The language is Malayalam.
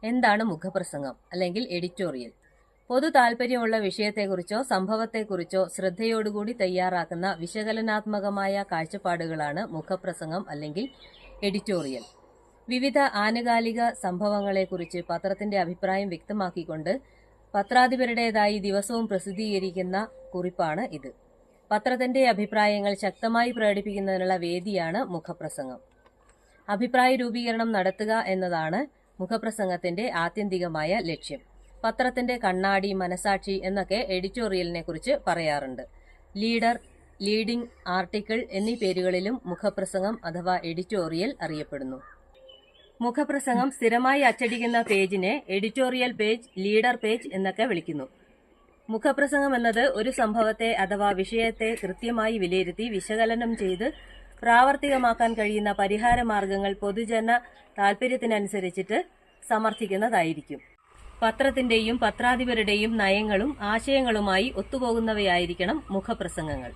എന്താണ് മുഖപ്രസംഗം അല്ലെങ്കിൽ എഡിറ്റോറിയൽ? പൊതു താൽപര്യമുള്ള വിഷയത്തെക്കുറിച്ചോ സംഭവത്തെക്കുറിച്ചോ ശ്രദ്ധയോടുകൂടി തയ്യാറാക്കുന്ന വിശകലനാത്മകമായ കാഴ്ചപ്പാടുകളാണ് മുഖപ്രസംഗം അല്ലെങ്കിൽ എഡിറ്റോറിയൽ. വിവിധ ആനുകാലിക സംഭവങ്ങളെക്കുറിച്ച് പത്രത്തിന്റെ അഭിപ്രായം വ്യക്തമാക്കിക്കൊണ്ട് പത്രാധിപരുടേതായി ദിവസവും പ്രസിദ്ധീകരിക്കുന്ന കുറിപ്പാണ് ഇത്. പത്രത്തിന്റെ അഭിപ്രായങ്ങൾ ശക്തമായി പ്രകടിപ്പിക്കുന്നതിനുള്ള വേദിയാണ് മുഖപ്രസംഗം. അഭിപ്രായ രൂപീകരണം നടത്തുക എന്നതാണ് മുഖപ്രസംഗത്തിന്റെ ആത്യന്തികമായ ലക്ഷ്യം. പത്രത്തിന്റെ കണ്ണാടി, മനസാക്ഷി എന്നൊക്കെ എഡിറ്റോറിയലിനെ കുറിച്ച് പറയാറുണ്ട്. ലീഡർ, ലീഡിംഗ്, ആർട്ടിക്കിൾ എന്നീ പേരുകളിലും മുഖപ്രസംഗം അഥവാ എഡിറ്റോറിയൽ അറിയപ്പെടുന്നു. മുഖപ്രസംഗം സ്ഥിരമായി അച്ചടിക്കുന്ന പേജിനെ എഡിറ്റോറിയൽ പേജ്, ലീഡർ പേജ് എന്നൊക്കെ വിളിക്കുന്നു. മുഖപ്രസംഗം എന്നത് ഒരു സംഭവത്തെ അഥവാ വിഷയത്തെ കൃത്യമായി വിലയിരുത്തി വിശകലനം ചെയ്ത് പ്രാവർത്തികമാക്കാൻ കഴിയുന്ന പരിഹാര മാർഗങ്ങൾ പൊതുജന താൽപര്യത്തിനനുസരിച്ചിട്ട് സമർത്ഥിക്കുന്നതായിരിക്കും. പത്രത്തിന്റെയും പത്രാധിപരുടെയും നയങ്ങളും ആശയങ്ങളുമായി ഒത്തുപോകുന്നവയായിരിക്കണം മുഖപ്രസംഗങ്ങൾ.